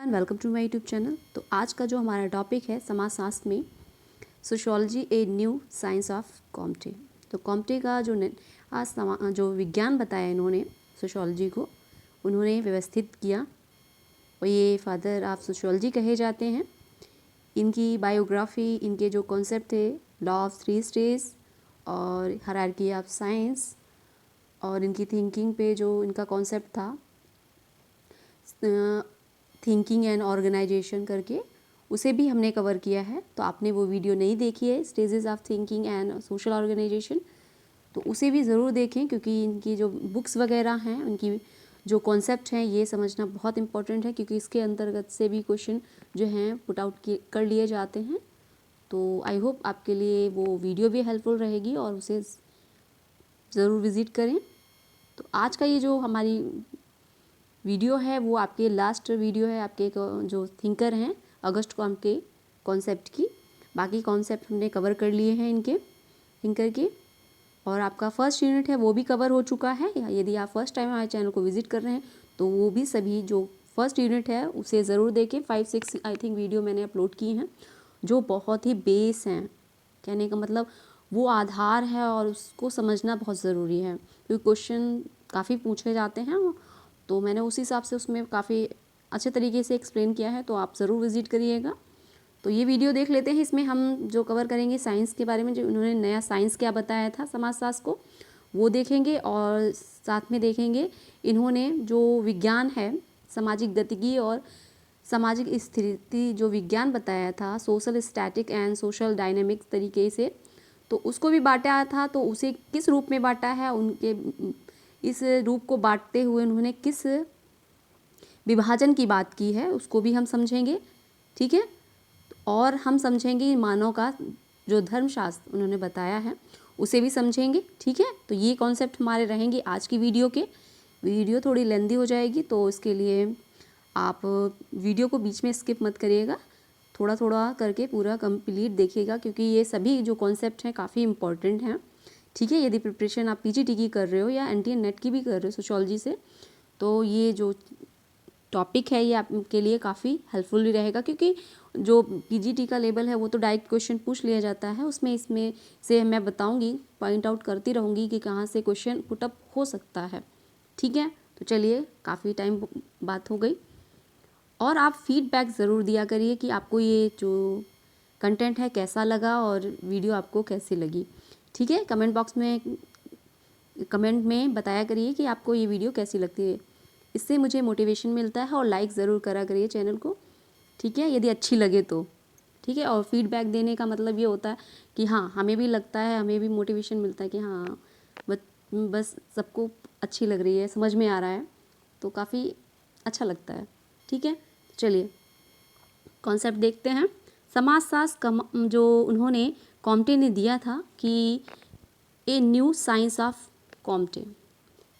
Welcome to my YouTube channel. तो आज का जो हमारा टॉपिक है समाजशास्त्र में sociology a new science of Comte. तो कॉम्टे का जो विज्ञान बताया इन्होंने सोशियोलॉजी को, उन्होंने व्यवस्थित किया और ये फादर ऑफ सोशियोलॉजी कहे जाते हैं। इनकी बायोग्राफी, इनके जो कॉन्सेप्ट थे लॉ ऑफ थ्री स्टेज और हायरार्की ऑफ साइंस, और इनकी थिंकिंग पे जो इनका कॉन्सेप्ट था थिंकिंग एंड ऑर्गेनाइजेशन करके, उसे भी हमने कवर किया है। तो आपने वो वीडियो नहीं देखी है stages of thinking and social organisation, तो उसे भी ज़रूर देखें, क्योंकि इनकी जो बुक्स वगैरह हैं, उनकी जो कॉन्सेप्ट हैं, ये समझना बहुत इंपॉर्टेंट है, क्योंकि इसके अंतर्गत से भी क्वेश्चन जो हैं पुट आउट कर लिए जाते हैं। तो आई होप आपके लिए वो वीडियो भी हेल्पफुल रहेगी और उसे ज़रूर विज़िट करें। तो आज का ये जो हमारी वीडियो है वो आपके लास्ट वीडियो है, आपके जो थिंकर हैं अगस्त को हमके कॉन्सेप्ट की। बाकी कॉन्सेप्ट हमने कवर कर लिए हैं इनके थिंकर के, और आपका फर्स्ट यूनिट है वो भी कवर हो चुका है। यदि आप फर्स्ट टाइम हमारे चैनल को विजिट कर रहे हैं तो वो भी सभी जो फर्स्ट यूनिट है उसे ज़रूर देखें। 5-6 आई थिंक वीडियो मैंने अपलोड की हैं जो बहुत ही बेस हैं। कहने का मतलब वो आधार है और उसको समझना बहुत ज़रूरी है, क्योंकि क्वेश्चन काफ़ी पूछे जाते हैं। तो मैंने उस हिसाब से उसमें काफ़ी अच्छे तरीके से एक्सप्लेन किया है, तो आप ज़रूर विज़िट करिएगा। तो ये वीडियो देख लेते हैं। इसमें हम जो कवर करेंगे साइंस के बारे में, जो उन्होंने नया साइंस क्या बताया था समाजशास्त्र को, वो देखेंगे, और साथ में देखेंगे इन्होंने जो विज्ञान है सामाजिक गतिकी और सामाजिक स्थिति जो विज्ञान बताया था social static and social dynamic तरीके से, तो उसको भी बांटा था। तो उसे किस रूप में बांटा है, उनके इस रूप को बांटते हुए उन्होंने किस विभाजन की बात की है, उसको भी हम समझेंगे। ठीक है, और हम समझेंगे मानव का जो धर्मशास्त्र उन्होंने बताया है उसे भी समझेंगे। ठीक है, तो ये कॉन्सेप्ट हमारे रहेंगे आज की वीडियो के। वीडियो थोड़ी लेंदी हो जाएगी, तो इसके लिए आप वीडियो को बीच में स्किप मत करिएगा, थोड़ा थोड़ा करके पूरा कंप्लीट देखिएगा, क्योंकि ये सभी जो कॉन्सेप्ट हैं काफ़ी इंपॉर्टेंट हैं। ठीक है, यदि प्रिपरेशन आप पीजीटी की कर रहे हो या एनटीए नेट की भी कर रहे हो सोशियोलॉजी से, तो ये जो टॉपिक है ये आपके लिए काफ़ी हेल्पफुल भी रहेगा, क्योंकि जो पीजीटी का लेवल है वो तो डायरेक्ट क्वेश्चन पूछ लिया जाता है। इसमें से मैं बताऊंगी, पॉइंट आउट करती रहूँगी कि कहाँ से क्वेश्चन पुटअप हो सकता है। ठीक है, तो चलिए, काफ़ी टाइम बात हो गई, और आप फीडबैक ज़रूर दिया करिए कि आपको ये जो कंटेंट है कैसा लगा और वीडियो आपको कैसी लगी। ठीक है, कमेंट बॉक्स में कमेंट में बताया करिए कि आपको ये वीडियो कैसी लगती है। इससे मुझे मोटिवेशन मिलता है, और लाइक ज़रूर करा करिए चैनल को। ठीक है, यदि अच्छी लगे तो। ठीक है, और फीडबैक देने का मतलब ये होता है कि हाँ, हमें भी लगता है, हमें भी मोटिवेशन मिलता है कि हाँ बस सबको अच्छी लग रही है, समझ में आ रहा है, तो काफ़ी अच्छा लगता है। ठीक है, चलिए कॉन्सेप्ट देखते हैं। समाजशास्त्र जो उन्होंने कॉम्टे ने दिया था कि ए न्यू साइंस ऑफ कॉम्टे।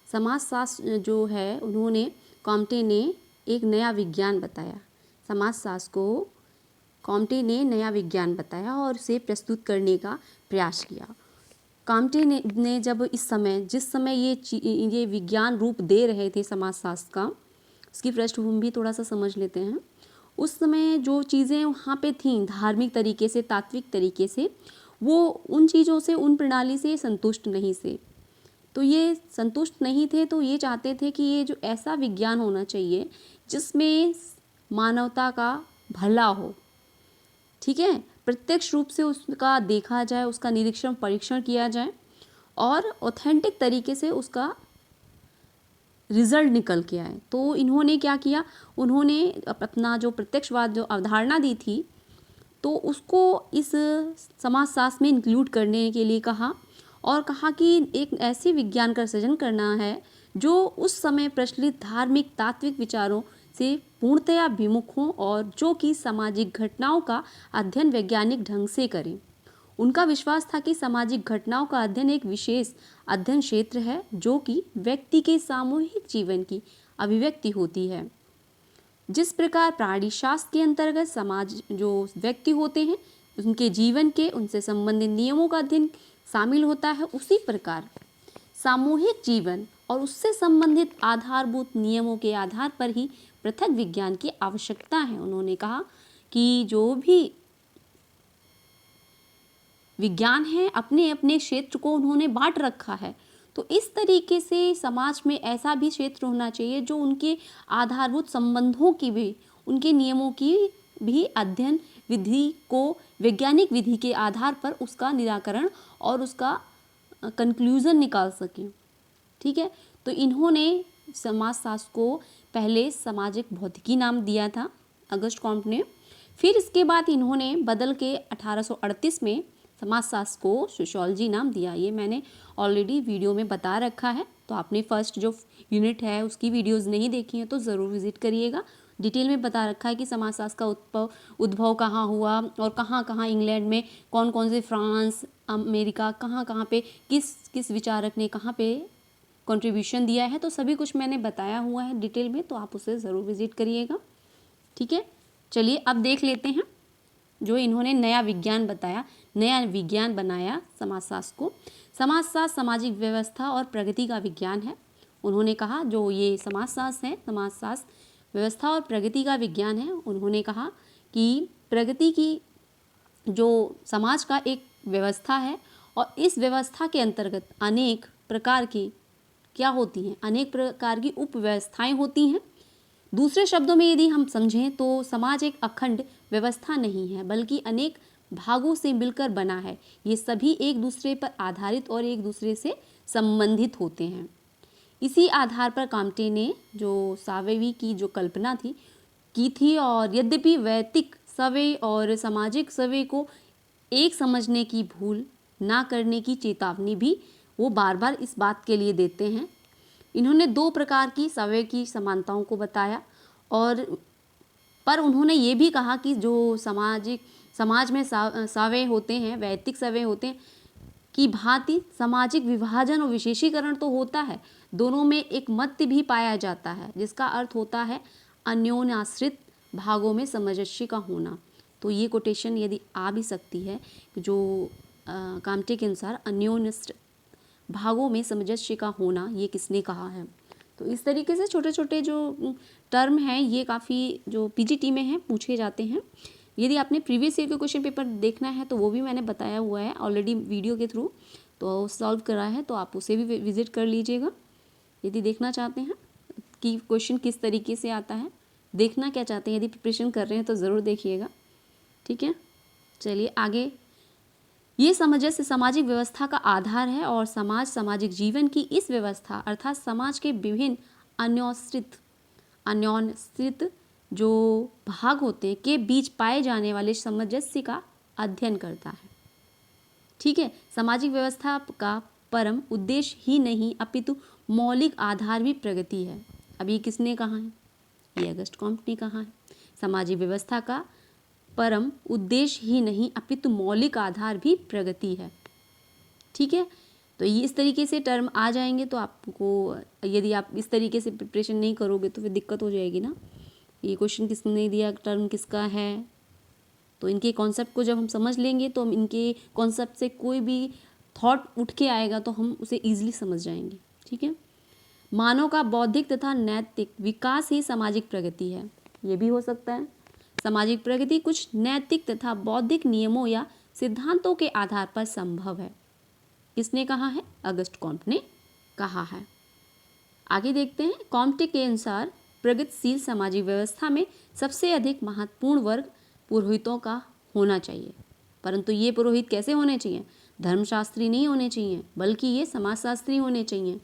समाजशास्त्र जो है उन्होंने कॉम्टे ने एक नया विज्ञान बताया। समाजशास्त्र को कॉम्टे ने नया विज्ञान बताया और उसे प्रस्तुत करने का प्रयास किया। कॉम्टे ने जब जिस समय ये विज्ञान रूप दे रहे थे समाजशास्त्र का, उसकी पृष्ठभूमि भी थोड़ा सा समझ लेते हैं। उस समय जो चीज़ें वहाँ पे थीं धार्मिक तरीके से, तात्विक तरीके से, वो उन चीज़ों से, उन प्रणाली से संतुष्ट नहीं थे। तो ये संतुष्ट नहीं थे, तो ये चाहते थे कि ये जो ऐसा विज्ञान होना चाहिए जिसमें मानवता का भला हो। ठीक है, प्रत्यक्ष रूप से उसका देखा जाए, उसका निरीक्षण परीक्षण किया जाए, और ऑथेंटिक तरीके से उसका रिजल्ट निकल के आए। तो इन्होंने क्या किया, उन्होंने अपना जो प्रत्यक्षवाद जो अवधारणा दी थी, तो उसको इस समाजशास्त्र में इंक्लूड करने के लिए कहा, और कहा कि एक ऐसे विज्ञान का सृजन करना है जो उस समय प्रचलित धार्मिक तात्विक विचारों से पूर्णतया विमुख हों, और जो कि सामाजिक घटनाओं का अध्ययन वैज्ञानिक ढंग से करें। उनका विश्वास था कि सामाजिक घटनाओं का अध्ययन एक विशेष अध्ययन क्षेत्र है, जो कि व्यक्ति के सामूहिक जीवन की अभिव्यक्ति होती है। जिस प्रकार प्राणीशास्त्र के अंतर्गत समाज जो व्यक्ति होते हैं उनके जीवन के उनसे संबंधित नियमों का अध्ययन शामिल होता है, उसी प्रकार सामूहिक जीवन और उससे संबंधित आधारभूत नियमों के आधार पर ही पृथक विज्ञान की आवश्यकता है। उन्होंने कहा कि जो भी विज्ञान है अपने अपने क्षेत्र को उन्होंने बांट रखा है, तो इस तरीके से समाज में ऐसा भी क्षेत्र होना चाहिए जो उनके आधारभूत संबंधों की भी, उनके नियमों की भी अध्ययन विधि को वैज्ञानिक विधि के आधार पर उसका निराकरण और उसका कंक्लूजन निकाल सकें। ठीक है, तो इन्होंने समाजशास्त्र को पहले सामाजिक भौतिकी नाम दिया था अगस्ट कॉम्ट ने, फिर इसके बाद इन्होंने बदल के 1838 में समाजशास्त्र को सोशियोलॉजी नाम दिया। ये मैंने ऑलरेडी वीडियो में बता रखा है, तो आपने फर्स्ट जो यूनिट है उसकी वीडियोस नहीं देखी हैं तो ज़रूर विजिट करिएगा। डिटेल में बता रखा है कि समाजशास्त्र का उद्भव कहाँ हुआ और कहाँ कहाँ इंग्लैंड में कौन कौन से, फ्रांस, अमेरिका, कहाँ कहाँ पे किस किस विचारक ने कहाँ पे कंट्रीब्यूशन दिया है, तो सभी कुछ मैंने बताया हुआ है डिटेल में, तो आप उसे ज़रूर विजिट करिएगा। ठीक है, चलिए अब देख लेते हैं जो इन्होंने नया विज्ञान बताया, नया विज्ञान बनाया समाजशास्त्र को। समाजशास्त्र सामाजिक व्यवस्था और प्रगति का विज्ञान है। उन्होंने कहा जो ये समाजशास्त्र है, समाजशास्त्र व्यवस्था और प्रगति का विज्ञान है। उन्होंने कहा कि प्रगति की जो समाज का एक व्यवस्था है और इस व्यवस्था के अंतर्गत अनेक प्रकार की क्या होती हैं, अनेक प्रकार की उपव्यवस्थाएं होती हैं। दूसरे शब्दों में यदि हम समझें तो समाज एक अखंड व्यवस्था नहीं है बल्कि अनेक भागों से मिलकर बना है। ये सभी एक दूसरे पर आधारित और एक दूसरे से संबंधित होते हैं। इसी आधार पर काम्टे ने जो सावेवी की जो कल्पना की थी और यद्यपि वैयक्तिक सवय और सामाजिक सवय को एक समझने की भूल ना करने की चेतावनी भी वो बार बार इस बात के लिए देते हैं। इन्होंने दो प्रकार की सवय की समानताओं को बताया और पर उन्होंने ये भी कहा कि जो समाज में सवय होते हैं, वैयक्तिक सवय होते हैं की भांति सामाजिक विभाजन और विशेषीकरण तो होता है, दोनों में एक मध्य भी पाया जाता है जिसका अर्थ होता है अन्योन्याश्रित भागों में सामंजस्य का होना। तो ये कोटेशन यदि आ भी सकती है जो काम्टे के अनुसार अन्योन्याश्रित भागों में सामंजस्य का होना, ये किसने कहा है। तो इस तरीके से छोटे छोटे जो टर्म हैं ये काफ़ी जो पीजीटी में हैं पूछे जाते हैं। यदि आपने प्रीवियस ईयर के क्वेश्चन पेपर देखना है तो वो भी मैंने बताया हुआ है ऑलरेडी वीडियो के थ्रू, तो सॉल्व करा है, तो आप उसे भी विजिट कर लीजिएगा यदि देखना चाहते हैं कि क्वेश्चन किस तरीके से आता है, देखना क्या चाहते हैं, यदि प्रिपरेशन कर रहे हैं तो ज़रूर देखिएगा। ठीक है, चलिए आगे। ये सामंजस्य सामाजिक व्यवस्था का आधार है और समाज सामाजिक जीवन की इस व्यवस्था अर्थात समाज के विभिन्न अन्योन्याश्रित जो भाग होते हैं के बीच पाए जाने वाले सामंजस्य का अध्ययन करता है। ठीक है, सामाजिक व्यवस्था का परम उद्देश्य ही नहीं अपितु मौलिक आधार भी प्रगति है। अब ये किसने कहा है, ये अगस्ट कॉम्ट ने कहा है। सामाजिक व्यवस्था का परम उद्देश्य ही नहीं अपितु मौलिक आधार भी प्रगति है। ठीक है, तो ये इस तरीके से टर्म आ जाएंगे तो आपको, यदि आप इस तरीके से प्रिपरेशन नहीं करोगे तो फिर दिक्कत हो जाएगी ना। ये क्वेश्चन किसने दिया, टर्म किसका है, तो इनके कॉन्सेप्ट को जब हम समझ लेंगे तो हम इनके कॉन्सेप्ट से कोई भी थॉट उठ के आएगा तो हम उसे ईजिली समझ जाएंगे। ठीक है, मानव का बौद्धिक तथा नैतिक विकास ही सामाजिक प्रगति है। ये भी हो सकता है सामाजिक प्रगति कुछ नैतिक तथा बौद्धिक नियमों या सिद्धांतों के आधार पर संभव है। किसने कहा है, अगस्ट कॉम्ट ने कहा है। आगे देखते हैं। कॉम्टे के अनुसार प्रगतिशील सामाजिक व्यवस्था में सबसे अधिक महत्वपूर्ण वर्ग पुरोहितों का होना चाहिए, परंतु ये पुरोहित कैसे होने चाहिए, धर्मशास्त्री नहीं होने चाहिए बल्कि ये समाजशास्त्री होने चाहिए।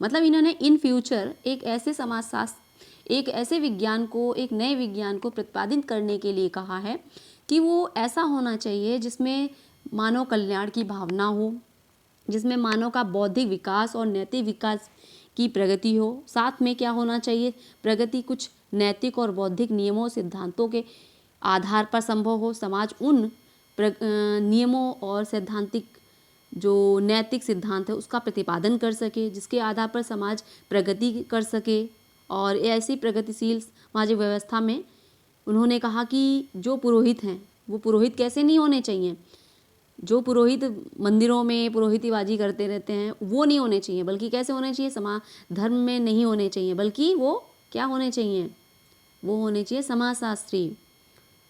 मतलब इन्होंने इन फ्यूचर एक ऐसे समाजशास्त्र, एक ऐसे विज्ञान को, एक नए विज्ञान को प्रतिपादित करने के लिए कहा है कि वो ऐसा होना चाहिए जिसमें मानव कल्याण की भावना हो, जिसमें मानव का बौद्धिक विकास और नैतिक विकास की प्रगति हो। साथ में क्या होना चाहिए, प्रगति कुछ नैतिक और बौद्धिक नियमों सिद्धांतों के आधार पर संभव हो। समाज उन नियमों और सैद्धांतिक जो नैतिक सिद्धांत है उसका प्रतिपादन कर सके जिसके आधार पर समाज प्रगति कर सके। और ऐसी प्रगतिशील सामाजिक व्यवस्था में उन्होंने कहा कि जो पुरोहित हैं वो पुरोहित कैसे नहीं होने चाहिए, जो पुरोहित मंदिरों में पुरोहितीबाजी करते रहते हैं वो नहीं होने चाहिए, बल्कि कैसे होने चाहिए, समाज धर्म में नहीं होने चाहिए, बल्कि वो क्या होने चाहिए, वो होने चाहिए समाजशास्त्री।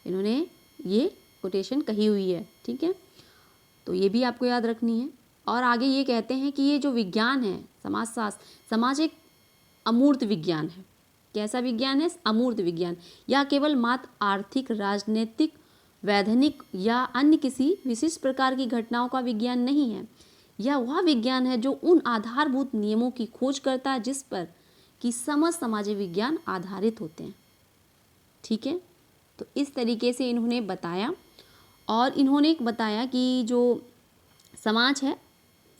इन्होंने ये कोटेशन कही हुई है, ठीक है, तो ये भी आपको याद रखनी है। और आगे ये कहते हैं कि ये जो विज्ञान है समाजशास्त्र, समाज एक अमूर्त विज्ञान है। कैसा विज्ञान है? अमूर्त विज्ञान। यह केवल मात्र आर्थिक, राजनीतिक, वैधानिक या अन्य किसी विशिष्ट प्रकार की घटनाओं का विज्ञान नहीं है। यह वह विज्ञान है जो उन आधारभूत नियमों की खोज करता है जिस पर कि समस्त सामाजिक विज्ञान आधारित होते हैं, ठीक है। तो इस तरीके से इन्होंने बताया। और इन्होंने एक बताया कि जो समाज है,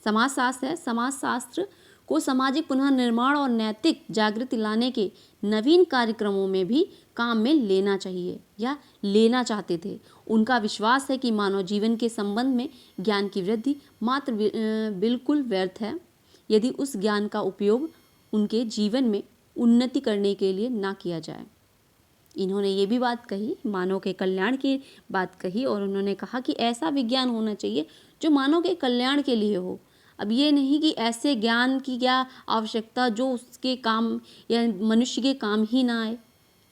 समाजशास्त्र है, समाजशास्त्र को सामाजिक पुनर्निर्माण और नैतिक जागृति लाने के नवीन कार्यक्रमों में भी काम में लेना चाहिए या लेना चाहते थे। उनका विश्वास है कि मानव जीवन के संबंध में ज्ञान की वृद्धि मात्र बिल्कुल व्यर्थ है यदि उस ज्ञान का उपयोग उनके जीवन में उन्नति करने के लिए ना किया जाए। इन्होंने ये भी बात कही, मानव के कल्याण की बात कही, और उन्होंने कहा कि ऐसा विज्ञान होना चाहिए जो मानव के कल्याण के लिए हो। अब ये नहीं कि ऐसे ज्ञान की क्या आवश्यकता जो उसके काम या मनुष्य के काम ही ना आए।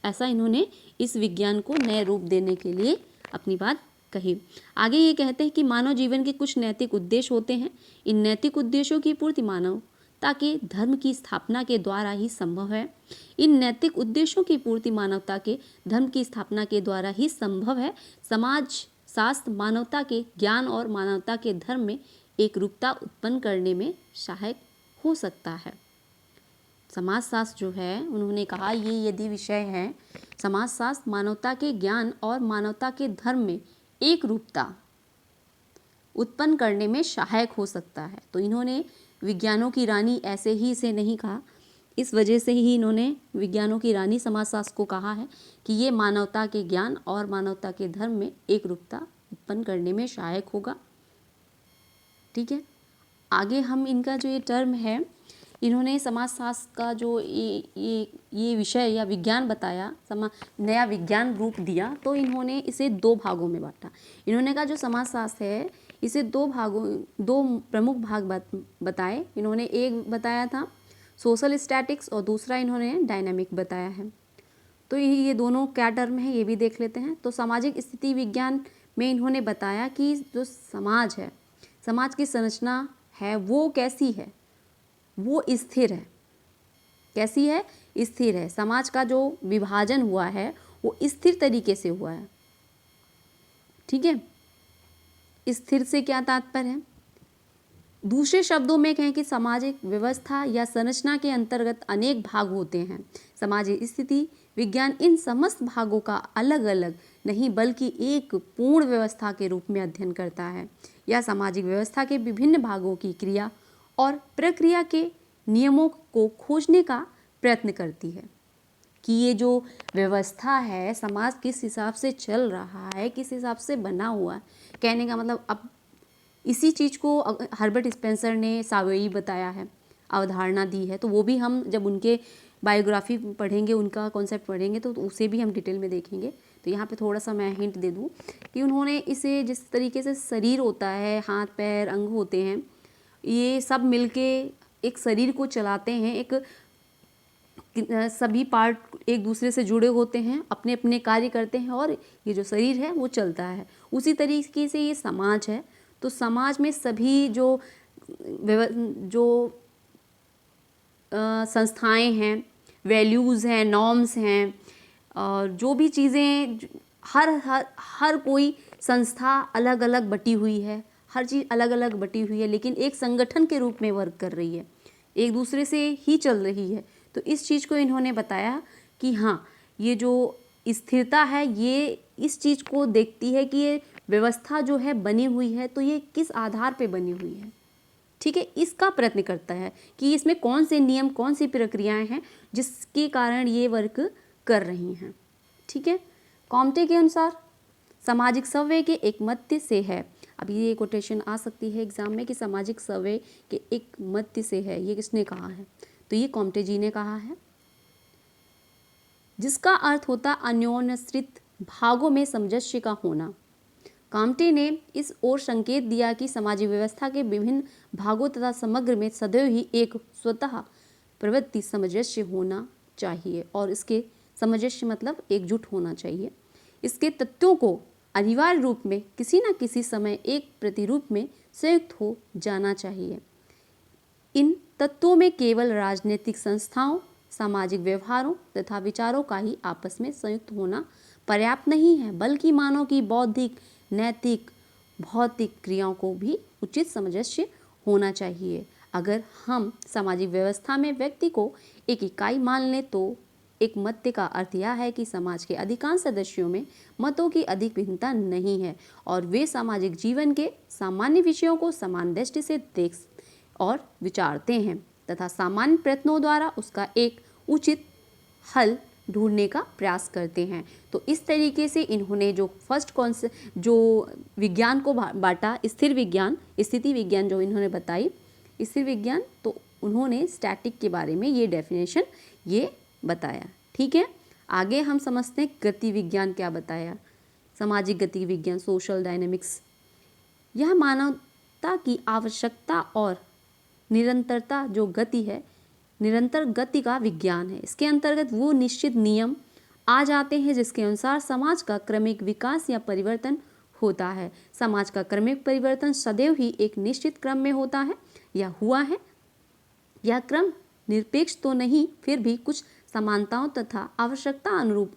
ऐसा इन्होंने इस विज्ञान को नए रूप देने के लिए अपनी बात कही। आगे ये कहते हैं कि मानव जीवन के कुछ नैतिक उद्देश्य होते हैं। इन नैतिक उद्देश्यों की पूर्ति मानवता के धर्म की स्थापना के द्वारा ही संभव है। इन नैतिक उद्देश्यों की पूर्ति मानवता के धर्म की स्थापना के द्वारा ही संभव है। समाज शास्त्र मानवता के ज्ञान और मानवता के धर्म में एक रूपता उत्पन्न करने में सहायक हो सकता है। समाजशास्त्र जो है, उन्होंने कहा ये यदि विषय है, समाजशास्त्र मानवता के ज्ञान और मानवता के धर्म में एक रूपता उत्पन्न करने में सहायक हो सकता है। तो इन्होंने विज्ञानों की रानी ऐसे ही इसे नहीं कहा, इस वजह से ही इन्होंने विज्ञानों की रानी समाजशास्त्र को कहा है कि ये मानवता के ज्ञान और मानवता के धर्म में एक रूपता उत्पन्न करने में सहायक होगा, ठीक है। आगे हम इनका जो ये टर्म है, इन्होंने समाजशास्त्र का जो ये विषय या विज्ञान बताया, नया विज्ञान रूप दिया, तो इन्होंने इसे दो भागों में बांटा। इन्होंने कहा जो समाजशास्त्र है इसे दो प्रमुख भाग बताए। इन्होंने एक बताया था सोशल स्टैटिक्स और दूसरा इन्होंने डायनामिक बताया है। तो ये दोनों क्या टर्म है ये भी देख लेते हैं। तो सामाजिक स्थिति विज्ञान में इन्होंने बताया कि जो समाज है, समाज की संरचना है वो कैसी है, वो स्थिर है। कैसी है? स्थिर है। समाज का जो विभाजन हुआ है वो स्थिर तरीके से हुआ है, ठीक है। स्थिर से क्या तात्पर्य है? दूसरे शब्दों में कहें कि सामाजिक व्यवस्था या संरचना के अंतर्गत अनेक भाग होते हैं। सामाजिक स्थिति विज्ञान इन समस्त भागों का अलग अलग नहीं बल्कि एक पूर्ण व्यवस्था के रूप में अध्ययन करता है। यह सामाजिक व्यवस्था के विभिन्न भागों की क्रिया और प्रक्रिया के नियमों को खोजने का प्रयत्न करती है कि ये जो व्यवस्था है, समाज किस हिसाब से चल रहा है, किस हिसाब से बना हुआ है। कहने का मतलब, अब इसी चीज़ को हर्बर्ट स्पेंसर ने सावेई बताया है, अवधारणा दी है, तो वो भी हम जब उनके बायोग्राफी पढ़ेंगे, उनका कॉन्सेप्ट पढ़ेंगे तो उसे भी हम डिटेल में देखेंगे। तो यहाँ पे थोड़ा सा मैं हिंट दे दूँ कि उन्होंने इसे जिस तरीके से शरीर होता है, हाथ पैर अंग होते हैं, ये सब मिलके एक शरीर को चलाते हैं। एक सभी पार्ट एक दूसरे से जुड़े होते हैं, अपने अपने कार्य करते हैं और ये जो शरीर है वो चलता है। उसी तरीके से ये समाज है। तो समाज में सभी जो संस्थाएं हैं, वैल्यूज़ हैं, नॉर्म्स हैं, और जो भी चीज़ें, हर कोई संस्था अलग अलग बटी हुई है, हर चीज़ अलग अलग बटी हुई है, लेकिन एक संगठन के रूप में वर्क कर रही है, एक दूसरे से ही चल रही है। तो इस चीज़ को इन्होंने बताया कि हाँ, ये जो स्थिरता है ये इस चीज़ को देखती है कि ये व्यवस्था जो है बनी हुई है तो ये किस आधार पे बनी हुई है, ठीक है। इसका प्रयत्न करता है कि इसमें कौन से नियम, कौन सी प्रक्रियाएं हैं जिसके कारण ये वर्क कर रही हैं, ठीक है। कॉम्टे के अनुसार सामाजिक सर्वे के एक मध्य से है। अब ये कोटेशन आ सकती है एग्जाम में कि सामाजिक सर्वे के एक मध्य से है, ये किसने कहा है? तो ये कॉम्टे जी ने कहा है, जिसका अर्थ होता अन्योन्याश्रित भागों में सामंजस्य का होना। कॉम्टे ने इस ओर संकेत दिया कि सामाजिक व्यवस्था के विभिन्न भागों तथा समग्र में सदैव ही एक स्वतः प्रवृत्ति सामंजस्य होना चाहिए और इसके सामंजस्य मतलब एकजुट होना चाहिए। इसके तत्वों को अनिवार्य रूप में किसी न किसी समय एक प्रतिरूप में संयुक्त हो जाना चाहिए। इन तत्वों में केवल राजनीतिक संस्थाओं, सामाजिक व्यवहारों तथा विचारों का ही आपस में संयुक्त होना पर्याप्त नहीं है, बल्कि मानव की बौद्धिक, नैतिक, भौतिक क्रियाओं को भी उचित सामंजस्य होना चाहिए। अगर हम सामाजिक व्यवस्था में व्यक्ति को एक इकाई मान लें तो एक मत्य का अर्थ यह है कि समाज के अधिकांश सदस्यों में मतों की अधिक भिन्नता नहीं है और वे सामाजिक जीवन के सामान्य विषयों को समान दृष्टि से देख और विचारते हैं तथा सामान्य प्रयत्नों द्वारा उसका एक उचित हल ढूंढने का प्रयास करते हैं। तो इस तरीके से इन्होंने जो फर्स्ट कॉन्सेप्ट जो विज्ञान को बांटा, स्थिर विज्ञान, स्थिति विज्ञान जो इन्होंने बताई, स्थिर विज्ञान, तो उन्होंने स्टैटिक के बारे में ये डेफिनेशन ये बताया। ठीक है, आगे हम समझते हैं गति विज्ञान क्या बताया। सामाजिक गति विज्ञान, सोशल डायनेमिक्स, यह मानवता की आवश्यकता और निरंतरता जो गति है, निरंतर गति का विज्ञान है। इसके अंतर्गत वो निश्चित नियम आ जाते हैं जिसके अनुसार समाज का क्रमिक विकास या परिवर्तन होता है। समाज का क्रमिक परिवर्तन सदैव ही एक निश्चित क्रम में होता है या हुआ है। यह क्रम निरपेक्ष तो नहीं, फिर भी कुछ समानताओं तथा आवश्यकता अनुरूप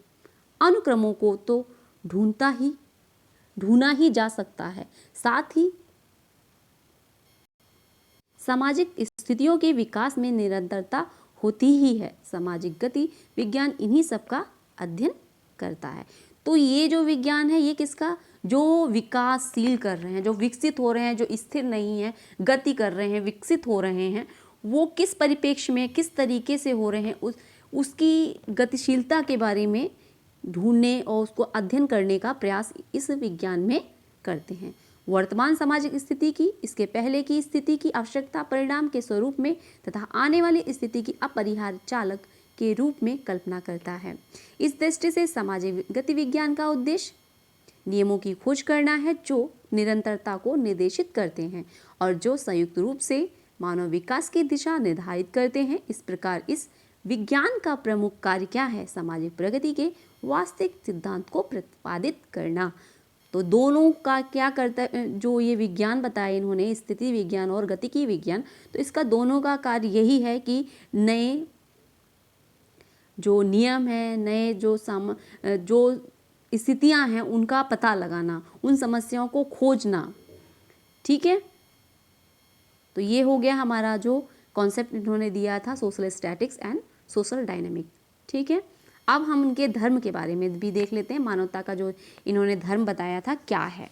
अनुक्रमों को तो ढूंढना ही जा सकता है। साथ ही सामाजिक स्थितियों के विकास में निरंतरता होती ही है। सामाजिक गति विज्ञान इन्हीं सब का अध्ययन करता है। तो ये जो विज्ञान है ये किसका, जो विकासशील कर रहे हैं, जो विकसित हो रहे हैं, जो स्थिर नहीं है, गति कर रहे हैं, विकसित हो रहे हैं, वो किस परिप्रेक्ष्य में किस तरीके से हो रहे हैं, उसकी गतिशीलता के बारे में ढूंढने और उसको अध्ययन करने का प्रयास इस विज्ञान में करते हैं। वर्तमान सामाजिक स्थिति की, इसके पहले की स्थिति की आवश्यकता परिणाम के स्वरूप में तथा आने वाली स्थिति की अपरिहार्य चालक के रूप में कल्पना करता है। इस दृष्टि से सामाजिक गति विज्ञान का उद्देश्य नियमों की खोज करना है जो निरंतरता को निर्देशित करते हैं और जो संयुक्त रूप से मानव विकास की दिशा निर्धारित करते हैं। इस प्रकार इस विज्ञान का प्रमुख कार्य क्या है, सामाजिक प्रगति के वास्तविक सिद्धांत को प्रतिपादित करना। तो दोनों का क्या करता है, जो ये विज्ञान बताया इन्होंने, स्थिति विज्ञान और गतिकी विज्ञान, तो इसका दोनों का कार्य यही है कि नए जो नियम है, नए जो स्थितियां हैं उनका पता लगाना, उन समस्याओं को खोजना। ठीक है, तो ये हो गया हमारा जो कॉन्सेप्ट इन्होंने दिया था, social statics and social dynamic. ठीक है, अब हम उनके धर्म के बारे में भी देख लेते हैं। मानवता का जो इन्होंने धर्म बताया था क्या है,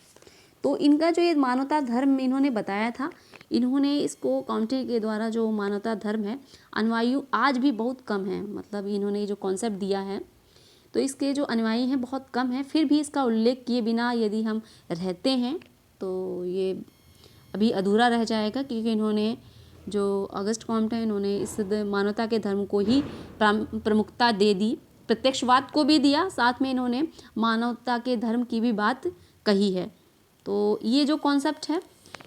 तो इनका जो ये मानवता धर्म इन्होंने बताया था, इन्होंने इसको काउंटी के द्वारा जो मानवता धर्म है, अनुयायी आज भी बहुत कम है। मतलब इन्होंने जो कॉन्सेप्ट दिया है तो इसके जो अनुयायी हैं बहुत कम हैं, फिर भी इसका उल्लेख किए बिना यदि हम रहते हैं तो ये अभी अधूरा रह जाएगा, क्योंकि इन्होंने जो अगस्ट कॉम्टे हैं इन्होंने इस मानवता के धर्म को ही प्रमुखता दे दी, प्रत्यक्षवाद को भी दिया, साथ में इन्होंने मानवता के धर्म की भी बात कही है। तो ये जो कॉन्सेप्ट है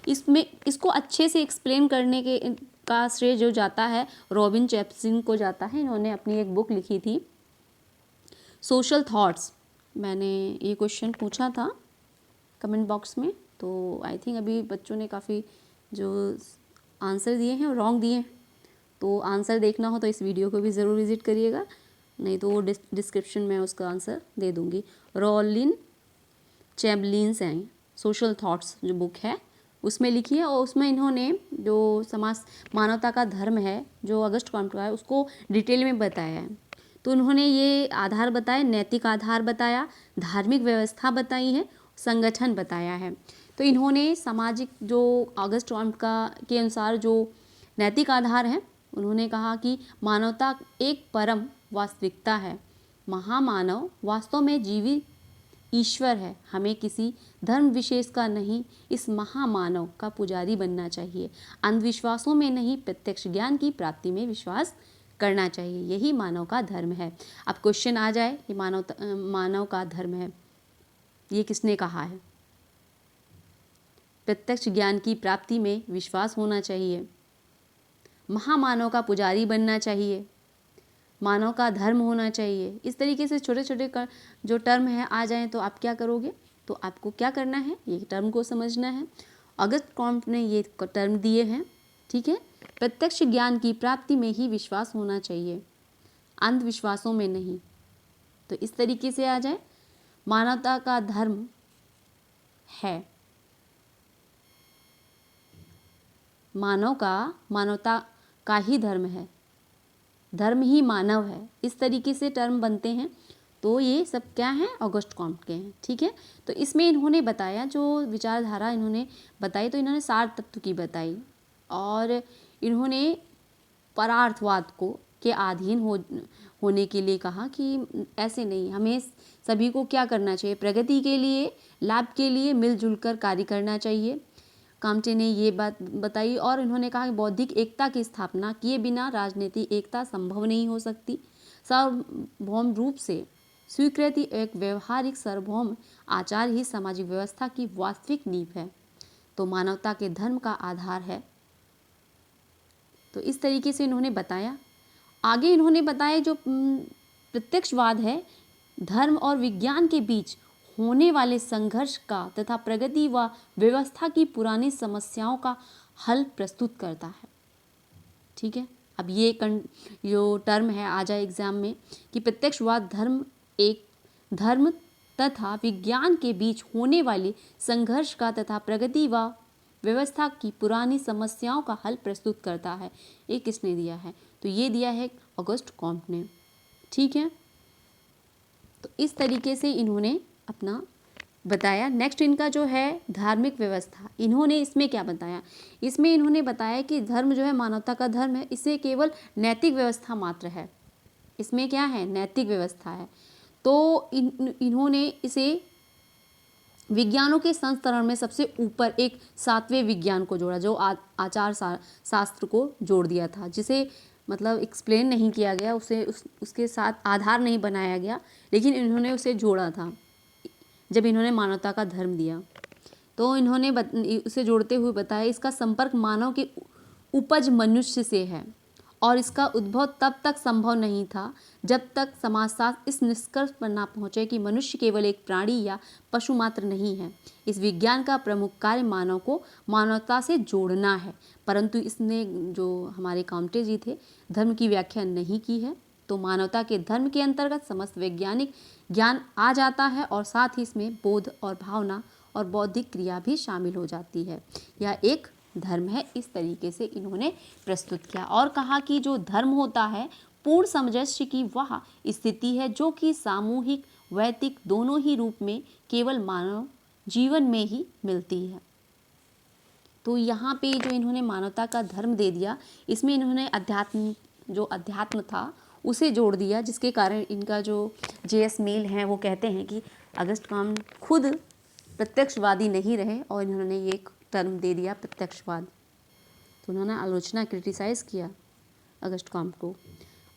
इसमें इसको अच्छे से एक्सप्लेन करने के का श्रेय जो जाता है रॉबिन चैप्सिन को जाता है। इन्होंने अपनी एक बुक लिखी थी सोशल थॉट्स। मैंने ये क्वेश्चन पूछा था कमेंट बॉक्स में, तो आई थिंक अभी बच्चों ने काफ़ी जो आंसर दिए हैं रॉन्ग दिए हैं, तो आंसर देखना हो तो इस वीडियो को भी ज़रूर विज़िट करिएगा, नहीं तो वो डिस्क्रिप्शन में उसका आंसर दे दूँगी। रॉलिन चैम्बलिन्स हैं सोशल थॉट्स जो बुक है उसमें लिखी है, और उसमें इन्होंने जो समाज मानवता का धर्म है जो अगस्ट कॉम्टे का है उसको डिटेल में बताया है। तो उन्होंने ये आधार बताए, नैतिक आधार बताया, धार्मिक व्यवस्था बताई है, संगठन बताया है। तो इन्होंने सामाजिक जो अगस्ट कॉम्टे के अनुसार जो नैतिक आधार है, उन्होंने कहा कि मानवता एक परम वास्तविकता है, महामानव वास्तव में जीवित ईश्वर है, हमें किसी धर्म विशेष का नहीं, इस महामानव का पुजारी बनना चाहिए, अंधविश्वासों में नहीं, प्रत्यक्ष ज्ञान की प्राप्ति में विश्वास करना चाहिए, यही मानव का धर्म है। अब क्वेश्चन आ जाए कि मानव का धर्म है ये किसने कहा है? प्रत्यक्ष ज्ञान की प्राप्ति में विश्वास होना चाहिए, महामानव का पुजारी बनना चाहिए, मानव का धर्म होना चाहिए। इस तरीके से छोटे छोटे जो टर्म है आ जाएं तो आप क्या करोगे, तो आपको क्या करना है, ये टर्म को समझना है। अगस्त कॉम्ट ने ये टर्म दिए हैं, ठीक है। प्रत्यक्ष ज्ञान की प्राप्ति में ही विश्वास होना चाहिए, अंधविश्वासों में नहीं। तो इस तरीके से आ जाए, मानवता का धर्म है, मानवता का ही धर्म है, धर्म ही मानव है। इस तरीके से टर्म बनते हैं। तो ये सब क्या हैं, ऑगस्ट कॉम्ट के हैं, ठीक है। तो इसमें इन्होंने बताया, जो विचारधारा इन्होंने बताई, तो इन्होंने 4 तत्व की बताई और इन्होंने परार्थवाद को के अधीन होने के लिए कहा कि ऐसे नहीं, हमें सभी को क्या करना चाहिए, प्रगति के लिए, लाभ के लिए मिलजुल कर कार्य करना चाहिए। काम्टे ने ये बात बताई और इन्होंने कहा कि बौद्धिक एकता की स्थापना किए बिना राजनीतिक एकता संभव नहीं हो सकती। सार्वभौम रूप से स्वीकृति एक व्यवहारिक सार्वभौम आचार ही सामाजिक व्यवस्था की वास्तविक नींव है, तो मानवता के धर्म का आधार है। तो इस तरीके से इन्होंने बताया। आगे इन्होंने बताया जो प्रत्यक्षवाद है, धर्म और विज्ञान के बीच होने वाले संघर्ष का तथा प्रगति व व्यवस्था की पुरानी समस्याओं का हल प्रस्तुत करता है, ठीक है। अब ये जो टर्म है आ जाए एग्जाम में कि प्रत्यक्षवाद धर्म तथा विज्ञान के बीच होने वाले संघर्ष का तथा प्रगति व व्यवस्था की पुरानी समस्याओं का हल प्रस्तुत करता है। ये किसने दिया है, तो ये दिया है ऑगस्ट कॉम्ट ने, ठीक है। तो इस तरीके से इन्होंने अपना बताया। नेक्स्ट इनका जो है धार्मिक व्यवस्था, इन्होंने इसमें क्या बताया, इसमें इन्होंने बताया कि धर्म जो है मानवता का धर्म है, इसे केवल नैतिक व्यवस्था मात्र है। इसमें क्या है, नैतिक व्यवस्था है। तो इन्होंने इसे विज्ञानों के संस्करण में सबसे ऊपर एक 7वें विज्ञान को जोड़ा, जो आचार शास्त्र को जोड़ दिया था, जिसे मतलब एक्सप्लेन नहीं किया गया, उसे उसके साथ आधार नहीं बनाया गया, लेकिन इन्होंने उसे जोड़ा था जब इन्होंने मानवता का धर्म दिया। तो इन्होंने उसे जोड़ते हुए बताया, इसका संपर्क मानव की उपज मनुष्य से है और इसका उद्भव तब तक संभव नहीं था जब तक समाजशास्त्र इस निष्कर्ष पर ना पहुँचे कि मनुष्य केवल एक प्राणी या पशु मात्र नहीं है। इस विज्ञान का प्रमुख कार्य मानव को मानवता से जोड़ना है, परंतु इसने, जो हमारे काम्टे जी थे, धर्म की व्याख्या नहीं की है। तो मानवता के धर्म के अंतर्गत समस्त वैज्ञानिक ज्ञान आ जाता है और साथ ही इसमें बोध और भावना और बौद्धिक क्रिया भी शामिल हो जाती है। यह एक धर्म है। इस तरीके से इन्होंने प्रस्तुत किया और कहा कि जो धर्म होता है पूर्ण सामंजस्य की वह स्थिति है जो कि सामूहिक वैयक्तिक दोनों ही रूप में केवल मानव जीवन में ही मिलती है। तो यहाँ पे जो इन्होंने मानवता का धर्म दे दिया, इसमें इन्होंने अध्यात्म था उसे जोड़ दिया, जिसके कारण इनका जो JS मिल हैं वो कहते हैं कि अगस्त कॉम्ट खुद प्रत्यक्षवादी नहीं रहे और इन्होंने ये एक टर्म दे दिया प्रत्यक्षवाद। तो उन्होंने आलोचना, क्रिटिसाइज़ किया अगस्त कॉम्ट को।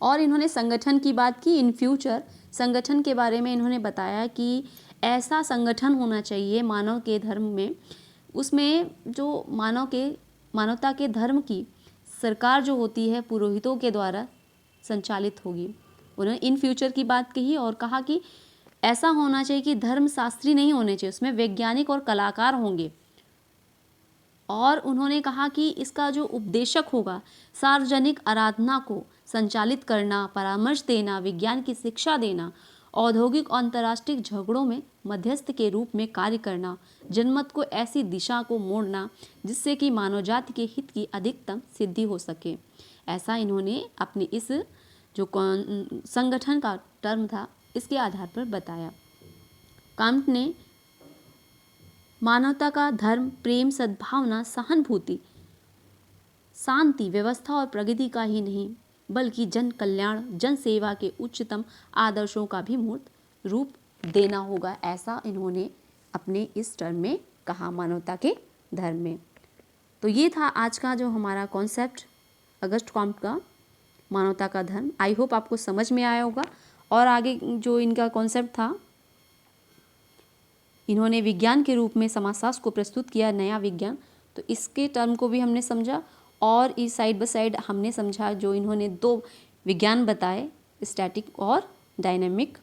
और इन्होंने संगठन की बात की। इन फ्यूचर संगठन के बारे में इन्होंने बताया कि ऐसा संगठन होना चाहिए मानव के धर्म में, उसमें जो मानवता के धर्म की सरकार जो होती है पुरोहितों के द्वारा संचालित होगी। उन्होंने इन फ्यूचर की बात कही और कहा कि ऐसा होना चाहिए कि धर्मशास्त्री नहीं होने चाहिए, उसमें वैज्ञानिक और कलाकार होंगे। और उन्होंने कहा कि इसका जो उपदेशक होगा सार्वजनिक आराधना को संचालित करना, परामर्श देना, विज्ञान की शिक्षा देना, औद्योगिक और अंतर्राष्ट्रीय झगड़ों में मध्यस्थ के रूप में कार्य करना, जनमत को ऐसी दिशा को मोड़ना जिससे कि मानव जाति के हित की अधिकतम सिद्धि हो सके। ऐसा इन्होंने अपने इस जो संगठन का टर्म था इसके आधार पर बताया। काम्ट ने मानवता का धर्म प्रेम, सद्भावना, सहानुभूति, शांति, व्यवस्था और प्रगति का ही नहीं बल्कि जन कल्याण, जन सेवा के उच्चतम आदर्शों का भी मूर्त रूप देना होगा। ऐसा इन्होंने अपने इस टर्म में कहा मानवता के धर्म में। तो ये था आज का जो हमारा कॉन्सेप्ट अगस्त कॉम्ट का मानवता का धर्म। आई होप आपको समझ में आया होगा। और आगे जो इनका कॉन्सेप्ट था, इन्होंने विज्ञान के रूप में समाजशास्त्र को प्रस्तुत किया, नया विज्ञान। तो इसके टर्म को भी हमने समझा और इस साइड बाय साइड हमने समझा जो इन्होंने 2 विज्ञान बताए, स्टैटिक और डायनेमिक।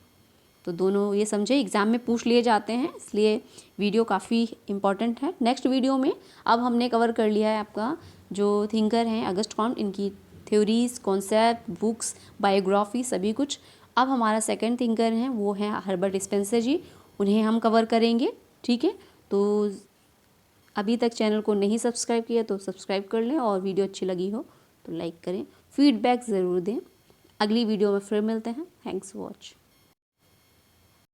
तो दोनों ये समझे, एग्ज़ाम में पूछ लिए जाते हैं, इसलिए वीडियो काफ़ी इम्पॉर्टेंट है। नेक्स्ट वीडियो में अब हमने कवर कर लिया है आपका जो थिंकर हैं अगस्ट कॉम्ट, इनकी थ्योरीज, कॉन्सेप्ट, बुक्स, बायोग्राफी, सभी कुछ। अब हमारा सेकंड थिंकर हैं वो हैं हर्बर्ट स्पेंसर जी, उन्हें हम कवर करेंगे। ठीक है, तो अभी तक चैनल को नहीं सब्सक्राइब किया तो सब्सक्राइब कर लें, और वीडियो अच्छी लगी हो तो लाइक करें, फीडबैक ज़रूर दें। अगली वीडियो में फिर मिलते हैं। Thanks for watch.